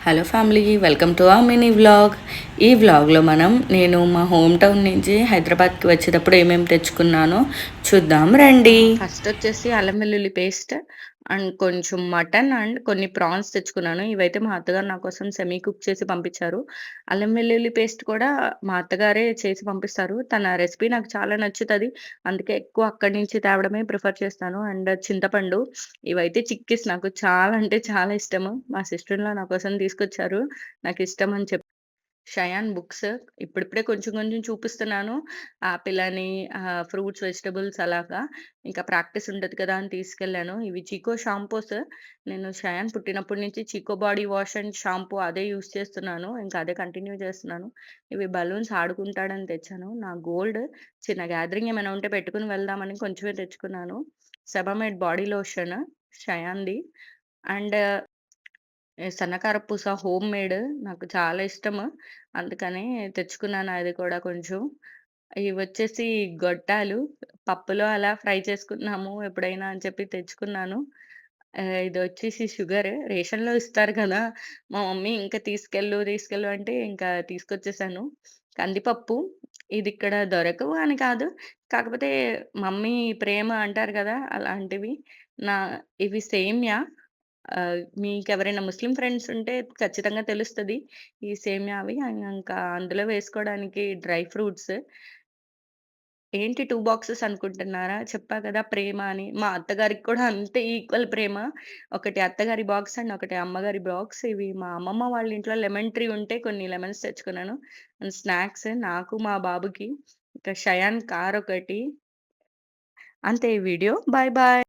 Hello family, welcome to ఆ mini vlog. ఈ వ్లాగ్లో నేను మా హోమ్ టౌన్ నుంచి హైదరాబాద్కి వచ్చేటప్పుడు ఏమేమి తెచ్చుకున్నానో చూద్దాం రండి. ఫస్ట్ వచ్చేసి అల్లం వెల్లుల్లి పేస్ట్ అండ్ కొంచెం మటన్ అండ్ కొన్ని ప్రాన్స్ తెచ్చుకున్నాను. ఇవైతే మా అత్తగారు నా కోసం సెమీ కుక్ చేసి పంపించారు. అల్లం వెల్లుల్లి పేస్ట్ కూడా మా అత్తగారే చేసి పంపిస్తారు. తన రెసిపీ నాకు చాలా నచ్చుతుంది, అందుకే ఎక్కువ అక్కడి నుంచి తేవడమే ప్రిఫర్ చేస్తాను. అండ్ చింతపండు, ఇవైతే చిక్కీస్ నాకు చాలా అంటే చాలా ఇష్టము. మా సిస్టర్‌ఇన్‌లా నా కోసం తీసుకొచ్చారు. నాకిష్టమని చెప్పి. షయాన్ బుక్స్ ఇప్పుడిప్పుడే కొంచెం కొంచెం చూపిస్తున్నాను. ఆపిల్ అని, ఫ్రూట్స్, వెజిటబుల్స్ అలాగా. ఇంకా ప్రాక్టీస్ ఉంటది కదా అని తీసుకెళ్ళాను. ఇవి చీకో షాంపూస్. నేను షయాన్ పుట్టినప్పటి నుంచి చీకో బాడీ వాష్ అండ్ షాంపూ అదే యూజ్ చేస్తున్నాను. ఇంకా అదే కంటిన్యూ చేస్తున్నాను. ఇవి బలూన్స్ ఆడుకుంటాడని తెచ్చాను. నా గోల్డ్ చిన్న గ్యాదరింగ్ ఏమైనా ఉంటే పెట్టుకొని వెళ్దామని కొంచెమే తెచ్చుకున్నాను. సెబామెడ్ బాడీ లోషన్ షయాన్‌ది. అండ్ సన్నకారపూస హోమ్ మేడ్ నాకు చాలా ఇష్టము. అందుకని తెచ్చుకున్నాను అది కూడా కొంచెం. ఇవొచ్చేసి గొట్టాలు. పప్పులో అలా ఫ్రై చేసుకున్నాము ఎప్పుడైనా అని చెప్పి తెచ్చుకున్నాను. ఇదొచ్చేసి షుగర్ రేషన్‌లో ఇస్తారు కదా! మా మమ్మీ ఇంకా తీసుకెళ్ళు, తీసుకెళ్ళు అంటే ఇంకా తీసుకొచ్చేసాను. కందిపప్పు ఇదిక్కడ దొరకవు అని కాదు. కాకపోతే మమ్మీ ప్రేమ అంటారు కదా! అలాంటివి. నా ఇవి సేమ్యా. మీకెవరైనా ముస్లిం ఫ్రెండ్స్ ఉంటే ఖచ్చితంగా తెలుస్తది. ఈ సేమ్యా అవి ఇంకా అందులో వేసుకోవడానికి డ్రై ఫ్రూట్స్. ఏంటి 2 బాక్సెస్ అనుకుంటున్నారా? చెప్పా కదా ప్రేమ అని. మా అత్తగారికి కూడా అంతే ఈక్వల్ ప్రేమ. ఒకటి అత్తగారి బాక్స్ అండ్ ఒకటి అమ్మగారి బాక్స్. ఇవి మా అమ్మమ్మ వాళ్ళ ఇంట్లో లెమన్ ట్రీ ఉంటే కొన్ని లెమన్స్ తెచ్చుకున్నాను. అండ్ స్నాక్స్ నాకు, మా బాబుకి. ఇంకా షయాన్ కార్ ఒకటి. అంతే ఈ వీడియో. Bye bye.